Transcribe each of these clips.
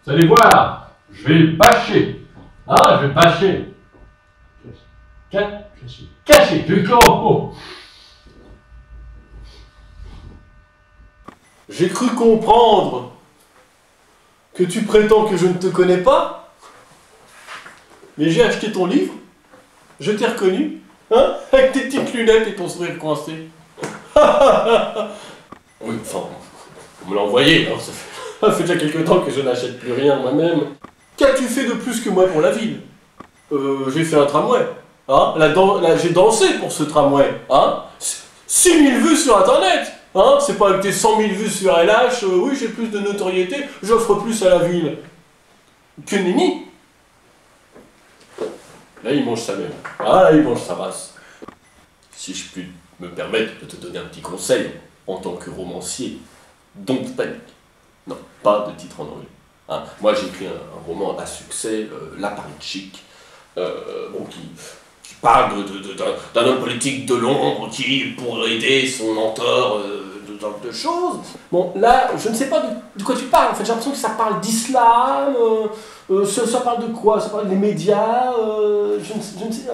Vous allez voir, je vais bâcher. Ah, je vais bâcher. Caché, je vais J'ai cru comprendre que tu prétends que je ne te connais pas, mais j'ai acheté ton livre, je t'ai reconnu, hein, avec tes petites lunettes et ton sourire coincé. Oui, enfin, on me l'a envoyé, hein, ça fait déjà quelque temps que je n'achète plus rien moi-même. Qu'as-tu fait de plus que moi pour la ville? J'ai fait un tramway, hein, j'ai dansé pour ce tramway, hein, 6000 vues sur internet. Hein, c'est pas avec tes 100 000 vues sur LH, oui j'ai plus de notoriété, j'offre plus à la ville. Que nenni. Là il mange sa mère. Ah là il mange sa race. Si je puis me permettre de te donner un petit conseil, en tant que romancier, don't panic. Non, pas de titre en anglais. Hein, moi j'ai écrit un roman à succès, La Paris chic, bon, qui parle d'un homme politique de l'ombre qui, pour aider son mentor, de choses. Bon, là, je ne sais pas de quoi tu parles. En fait, j'ai l'impression que ça parle d'islam. Ça parle de quoi? Ça parle des médias. Je ne sais.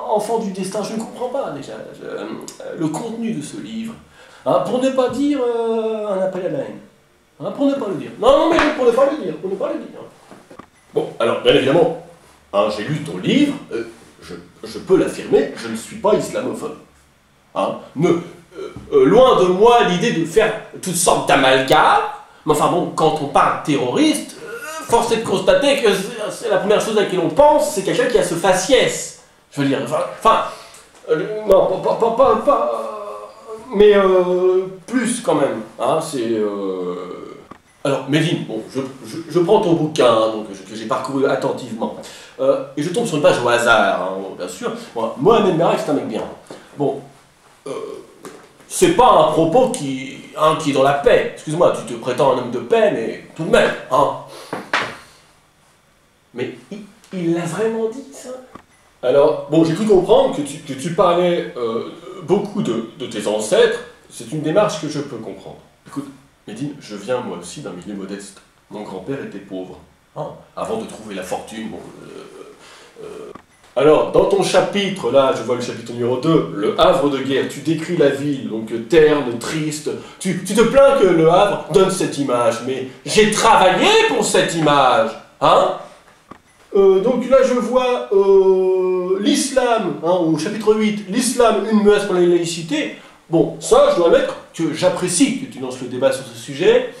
Enfant du destin, je ne comprends pas déjà le contenu de ce livre. Hein, pour ne pas dire un appel à la haine. Hein, pour ne pas le dire. Non, mais pour ne pas le dire. Pour ne pas le dire. Bon, alors, bien évidemment, hein, j'ai lu ton livre. Je peux l'affirmer, je ne suis pas islamophobe. Hein, loin de moi l'idée de faire toutes sortes d'amalgames, mais enfin bon, quand on parle terroriste, force est de constater que c'est la première chose à laquelle on pense, c'est quelqu'un qui a ce faciès. Je veux dire, non, pas mais plus quand même. Hein, c'est... Alors, Méline, bon, je prends ton bouquin, hein, donc, que j'ai parcouru attentivement, et je tombe sur une page au hasard, hein, bien sûr. Mohamed Merah, c'est un mec bien. Bon, c'est pas un propos qui est dans la paix. Excuse-moi, tu te prétends un homme de paix, mais tout de même, hein. Mais il l'a vraiment dit, ça? Alors, bon, j'ai cru comprendre que tu parlais beaucoup de tes ancêtres. C'est une démarche que je peux comprendre. Écoute, Médine, je viens moi aussi d'un milieu modeste. Mon grand-père était pauvre, hein, avant de trouver la fortune. Bon, Alors, dans ton chapitre, là, je vois le chapitre numéro 2, le Havre de guerre, tu décris la ville, donc terne, triste. Tu te plains que le Havre donne cette image, mais j'ai travaillé pour cette image, hein. Donc là, je vois l'islam, hein, au chapitre 8, l'islam, une menace pour la laïcité. Bon, ça, je dois admettre que j'apprécie que tu lances le débat sur ce sujet.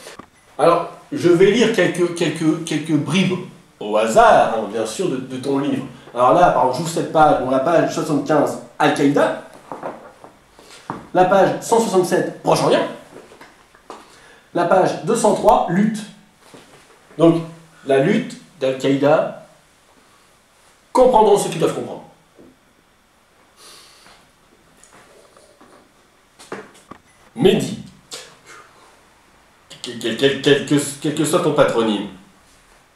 Alors, je vais lire quelques bribes au hasard, hein, bien sûr, de ton livre. Alors là, par exemple, j'ouvre cette page, bon, la page 75, Al-Qaïda. La page 167, Proche-Orient. La page 203, lutte. Donc, la lutte d'Al-Qaïda, comprendront ce qu'ils doivent comprendre. Mehdi, quel que soit ton patronyme,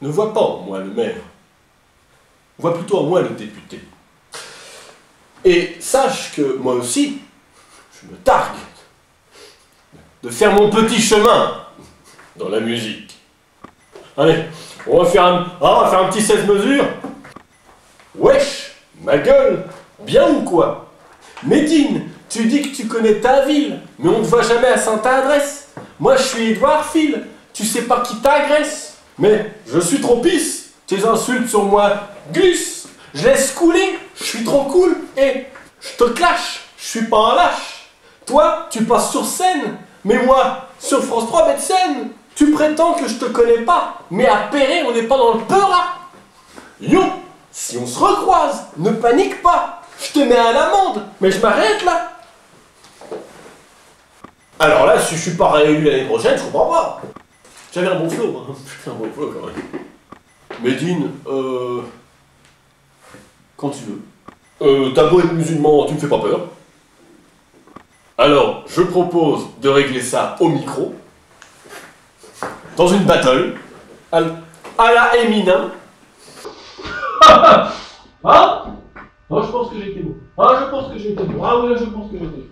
ne vois pas en moi le maire, vois plutôt en moi le député. Et sache que moi aussi, je me targue de faire mon petit chemin dans la musique. Allez, on va faire un petit 16 mesures. Wesh, ma gueule, bien ou quoi? Médine, tu dis que tu connais ta ville, mais on ne te voit jamais à Sainte-Adresse. Moi, je suis Édouard Phil, tu sais pas qui t'agresse. Mais je suis trop pisse, tes insultes sur moi glissent. Je laisse couler, je suis trop cool, et je te clash, je suis pas un lâche. Toi, tu passes sur scène, mais moi, sur France 3 bête scène, tu prétends que je te connais pas, mais à Perret, on n'est pas dans le peurat. Yo, si on se recroise, ne panique pas, je te mets à l'amende, mais je m'arrête là. Alors là, si je suis pas réélu l'année prochaine, je comprends pas. J'avais un bon flow, hein. J'avais un bon flow quand même. Médine, quand tu veux. T'as beau être musulman, tu me fais pas peur. Alors, je propose de régler ça au micro, dans une battle, à la Eminem. Ah, je pense que j'ai été beau. Ah, je pense que j'ai été beau. Ah oui, là, je pense que j'ai été beau.